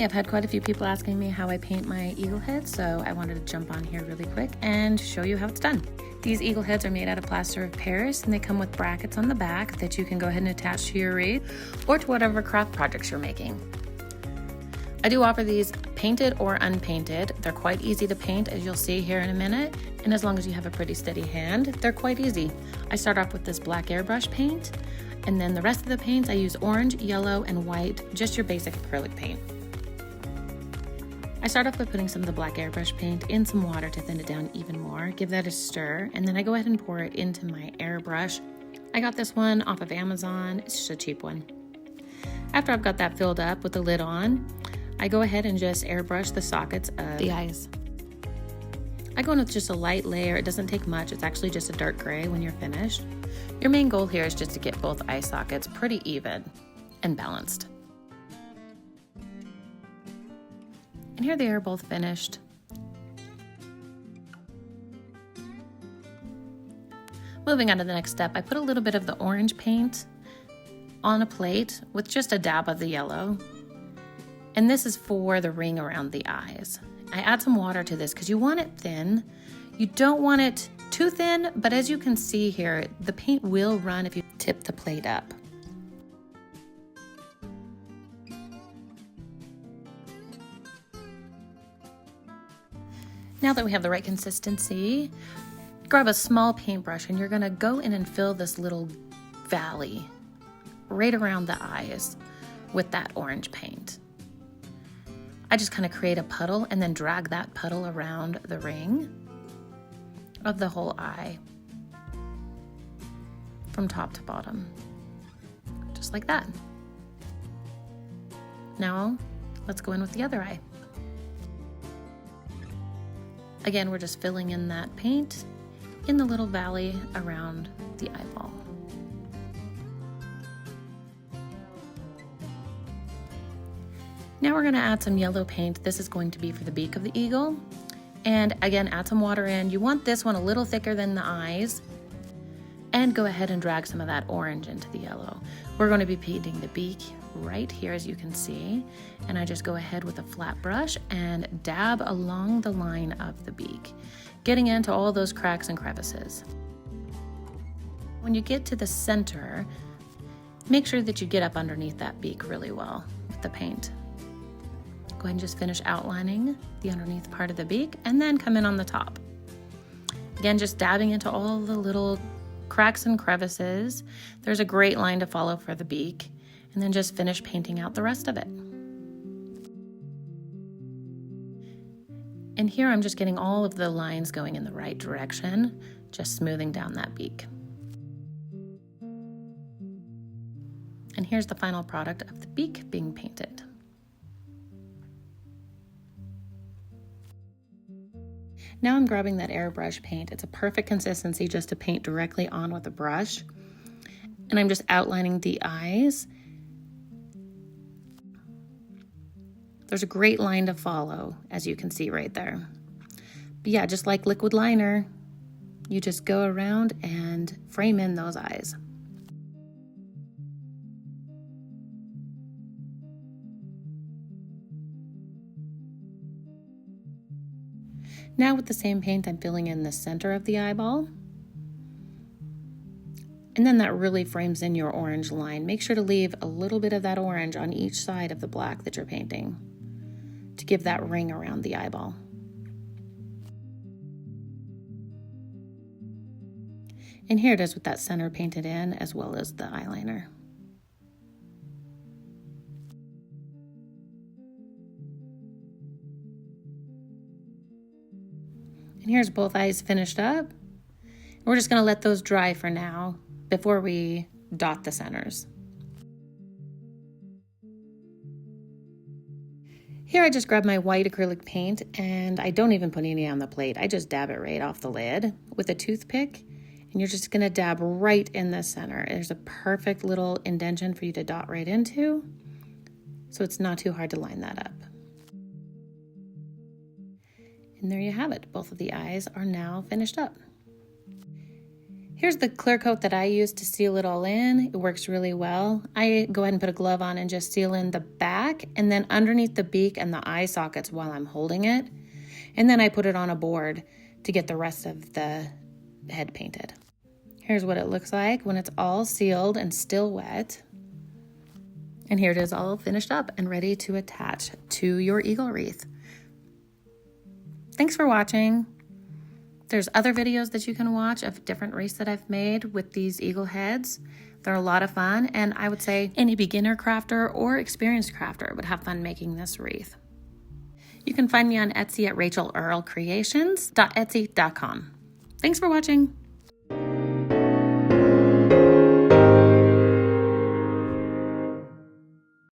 Hey, I've had quite a few people asking me how I paint my eagle heads, so I wanted to jump on here really quick and show you how it's done. These eagle heads are made out of plaster of Paris, and they come with brackets on the back that you can go ahead and attach to your wreath or to whatever craft projects you're making. I do offer these painted or unpainted. They're quite easy to paint, as you'll see here in a minute, and as long as you have a pretty steady hand, they're quite easy. I start off with this black airbrush paint, and then the rest of the paints I use orange, yellow, and white, just your basic acrylic paint. I start off by putting some of the black airbrush paint in some water to thin it down even more, give that a stir, and then I go ahead and pour it into my airbrush. I got this one off of Amazon, it's just a cheap one. After I've got that filled up with the lid on, I go ahead and just airbrush the sockets of the eyes. I go in with just a light layer, it doesn't take much, it's actually just a dark gray when you're finished. Your main goal here is just to get both eye sockets pretty even and balanced. And here they are both finished. Moving on to the next step, I put a little bit of the orange paint on a plate with just a dab of the yellow. And this is for the ring around the eyes. I add some water to this because you want it thin. You don't want it too thin, but as you can see here, the paint will run if you tip the plate up. Now that we have the right consistency, grab a small paintbrush and you're gonna go in and fill this little valley right around the eyes with that orange paint. I just kind of create a puddle and then drag that puddle around the ring of the whole eye from top to bottom, just like that. Now, let's go in with the other eye. Again, we're just filling in that paint in the little valley around the eyeball. Now we're going to add some yellow paint. This is going to be for the beak of the eagle. And again, add some water in. You want this one a little thicker than the eyes. And go ahead and drag some of that orange into the yellow. We're going to be painting the beak right here, as you can see. And I just go ahead with a flat brush and dab along the line of the beak, getting into all those cracks and crevices. When you get to the center, make sure that you get up underneath that beak really well with the paint. Go ahead and just finish outlining the underneath part of the beak and then come in on the top. Again, just dabbing into all the little cracks and crevices. There's a great line to follow for the beak, and then just finish painting out the rest of it. And here I'm just getting all of the lines going in the right direction, just smoothing down that beak. And here's the final product of the beak being painted. Now I'm grabbing that airbrush paint. It's a perfect consistency just to paint directly on with a brush. And I'm just outlining the eyes. There's a great line to follow, as you can see right there. But yeah, just like liquid liner, you just go around and frame in those eyes. Now with the same paint, I'm filling in the center of the eyeball. And then that really frames in your orange line. Make sure to leave a little bit of that orange on each side of the black that you're painting to give that ring around the eyeball. And here it is with that center painted in as well as the eyeliner. And here's both eyes finished up. We're just gonna let those dry for now before we dot the centers. Here I just grab my white acrylic paint and I don't even put any on the plate. I just dab it right off the lid with a toothpick, and you're just gonna dab right in the center. There's a perfect little indentation for you to dot right into, so it's not too hard to line that up. And there you have it. Both of the eyes are now finished up. Here's the clear coat that I use to seal it all in. It works really well. I go ahead and put a glove on and just seal in the back and then underneath the beak and the eye sockets while I'm holding it. And then I put it on a board to get the rest of the head painted. Here's what it looks like when it's all sealed and still wet. And here it is all finished up and ready to attach to your eagle wreath. Thanks for watching. There's other videos that you can watch of different wreaths that I've made with these eagle heads. They're a lot of fun, and I would say any beginner crafter or experienced crafter would have fun making this wreath. You can find me on Etsy at rachelarlcreations.etsy.com. Thanks for watching.